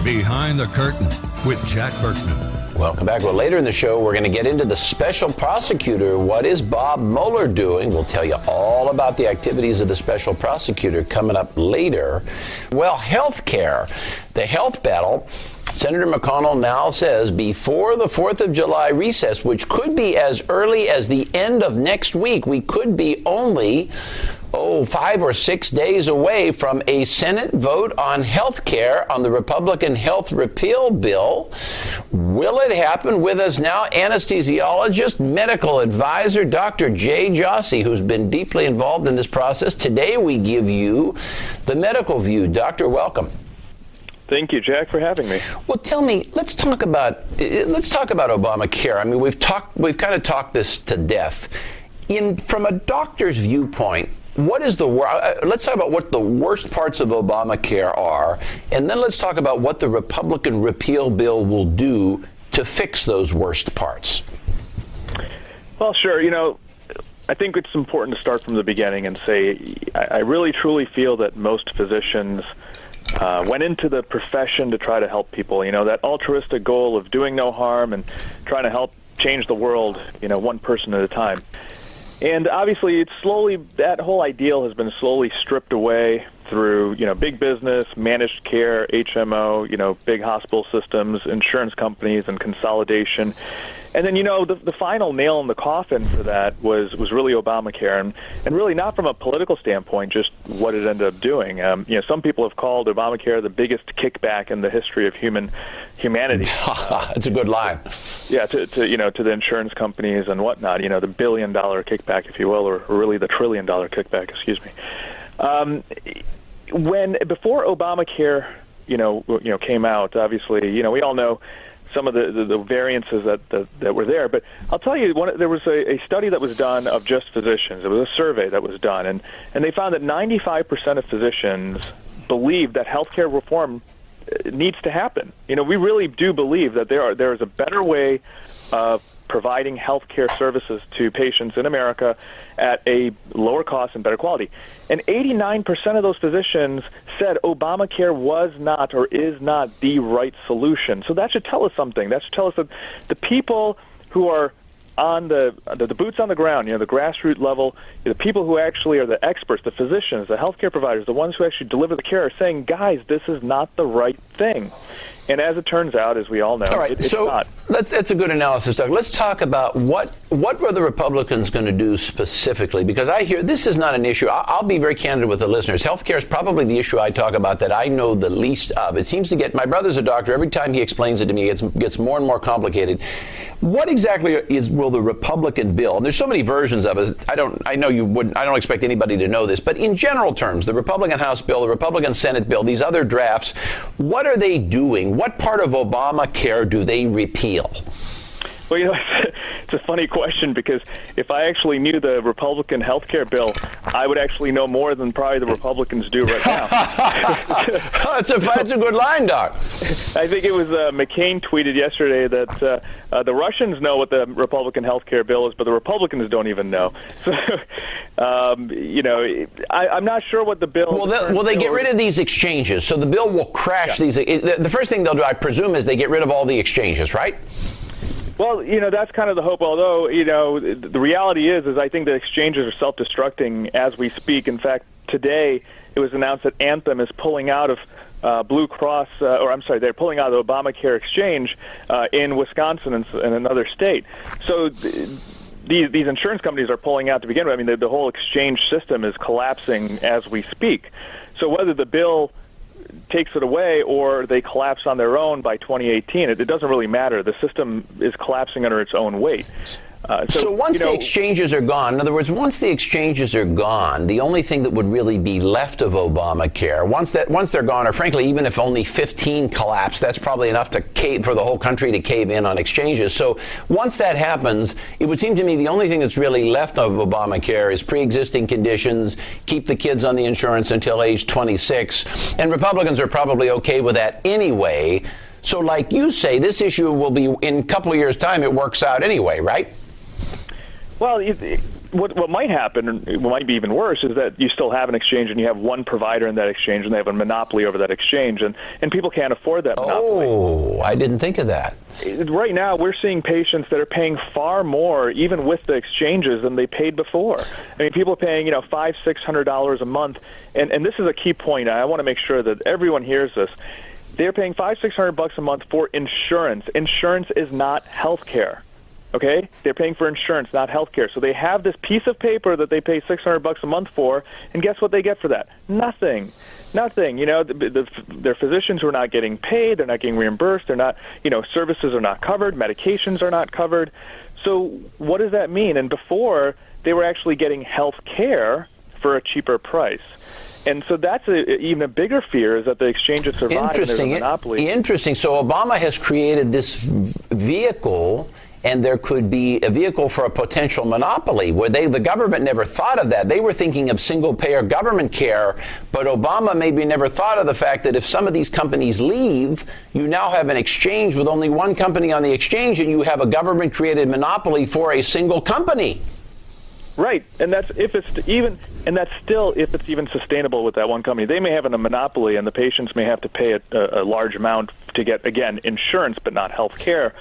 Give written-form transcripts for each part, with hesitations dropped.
Behind the Curtain with Jack Burkman. Welcome back. Well, later in the show, we're going to get into the special prosecutor. What is Bob Mueller doing? We'll tell you all about the activities of the special prosecutor coming up later. Well, health care, the health battle. Senator McConnell now says before the 4th of July recess, which could be as early as the end of next week, we could be only 5 or 6 days away from a Senate vote on health care on the Republican health repeal bill. Will it happen? With us now, anesthesiologist, medical advisor, Dr. Joshi, who's been deeply involved in this process. Today we give you the medical view. Doctor, welcome. Thank you, Jack, for having me. Well, tell me, let's talk about Obamacare. I mean, we've kind of talked this to death. From a doctor's viewpoint, what is let's talk about what the worst parts of Obamacare are, and then let's talk about what the Republican repeal bill will do to fix those worst parts. Well, sure. I think it's important to start from the beginning and say I really truly feel that most physicians went into the profession to try to help people, that altruistic goal of doing no harm and trying to help change the world, one person at a time. And obviously, that whole ideal has been slowly stripped away through, big business, managed care, HMO, big hospital systems, insurance companies, and consolidation. And then, the final nail in the coffin for that was really Obamacare, and really not from a political standpoint, just what it ended up doing. Some people have called Obamacare the biggest kickback in the history of humanity. It's a good line. Yeah, to the insurance companies and whatnot. The $1 billion kickback, if you will, or really the $1 trillion kickback. Excuse me. Before Obamacare, came out, obviously, we all know some of the variances that were there. But I'll tell you, there was a study that was done of just physicians. It was a survey that was done, and they found that 95% of physicians believe that healthcare reform needs to happen. We really do believe that there is a better way of providing healthcare services to patients in America at a lower cost and better quality. And 89% of those physicians said Obamacare was not or is not the right solution. So that should tell us something. That should tell us that the people who are on the boots on the ground, the grassroots level, the people who actually are the experts, the physicians, the healthcare providers, the ones who actually deliver the care are saying, guys, this is not the right thing. And as it turns out, as we all know, all right, it's not. That's a good analysis, Doug. Let's talk about what were the Republicans going to do specifically? Because I hear this is not an issue. I'll be very candid with the listeners. Healthcare is probably the issue I talk about that I know the least of. It seems to get, my brother's a doctor. Every time he explains it to me, it gets more and more complicated. What exactly will the Republican bill? And there's so many versions of it. I don't expect anybody to know this, but in general terms, the Republican House bill, the Republican Senate bill, these other drafts, what are they doing? What part of Obamacare do they repeal? Well, it's a funny question, because if I actually knew the Republican health care bill, I would actually know more than probably the Republicans do right now. That's a good line, Doc. I think it was McCain tweeted yesterday that the Russians know what the Republican health care bill is, but the Republicans don't even know. So, I'm not sure what the bill... Will they get rid of these exchanges? So the bill will crash these... The first thing they'll do, I presume, is they get rid of all the exchanges, right? Well, that's kind of the hope, although, the reality is I think the exchanges are self-destructing as we speak. In fact, today it was announced that Anthem is pulling out of Blue Cross, they're pulling out of the Obamacare exchange in Wisconsin and another state. So these insurance companies are pulling out to begin with. I mean, the whole exchange system is collapsing as we speak. So whether the bill takes it away or they collapse on their own by 2018, it doesn't really matter. The system is collapsing under its own weight. So once the exchanges are gone, in other words, once the exchanges are gone, the only thing that would really be left of Obamacare, once they're gone, or frankly, even if only 15 collapse, that's probably enough for the whole country to cave in on exchanges. So once that happens, it would seem to me the only thing that's really left of Obamacare is pre-existing conditions, keep the kids on the insurance until age 26, and Republicans are probably okay with that anyway. So like you say, this issue will be, in a couple of years' time, it works out anyway, right? Well, what might happen, and what might be even worse, is that you still have an exchange and you have one provider in that exchange and they have a monopoly over that exchange, and people can't afford that monopoly. Oh, I didn't think of that. Right now, we're seeing patients that are paying far more, even with the exchanges, than they paid before. I mean, people are paying, $500, $600 a month, and this is a key point. I want to make sure that everyone hears this. They're paying $500, $600 a month for insurance. Insurance is not health care. Okay? They're paying for insurance, not health care. So they have this piece of paper that they pay $600 a month for, and guess what they get for that? Nothing. Their physicians who are not getting paid, they're not getting reimbursed, they're not, services are not covered, medications are not covered. So what does that mean? And before, they were actually getting health care for a cheaper price. And so that's even a bigger fear, is that the exchanges survive and there's a monopoly. Interesting. So Obama has created this vehicle, and there could be a vehicle for a potential monopoly where the government never thought of that. They were thinking of single-payer government care, but Obama maybe never thought of the fact that if some of these companies leave, you now have an exchange with only one company on the exchange, and you have a government-created monopoly for a single company. Right, and that's if it's even sustainable with that one company. They may have a monopoly, and the patients may have to pay a large amount to get, again, insurance, but not health care.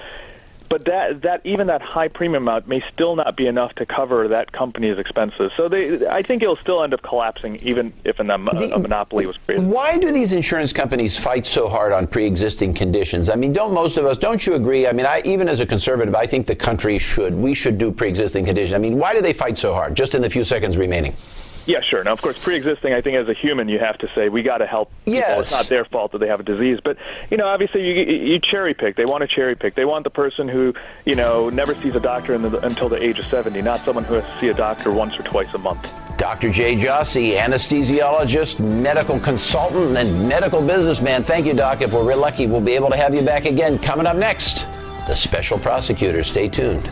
But that high premium amount may still not be enough to cover that company's expenses. So I think it'll still end up collapsing, even if a monopoly was created. Why do these insurance companies fight so hard on pre-existing conditions? I mean, don't you agree? I mean, even as a conservative, I think the country we should do pre-existing conditions. I mean, why do they fight so hard? Just in the few seconds remaining. Yeah, sure. Now, of course, pre-existing, I think as a human, you have to say, we got to help people. Yes. It's not their fault that they have a disease. But, obviously, you cherry pick. They want to cherry pick. They want the person who, never sees a doctor until the age of 70, not someone who has to see a doctor once or twice a month. Dr. Jay Joshi, anesthesiologist, medical consultant, and medical businessman. Thank you, Doc. If we're real lucky, we'll be able to have you back again. Coming up next, the special prosecutor. Stay tuned.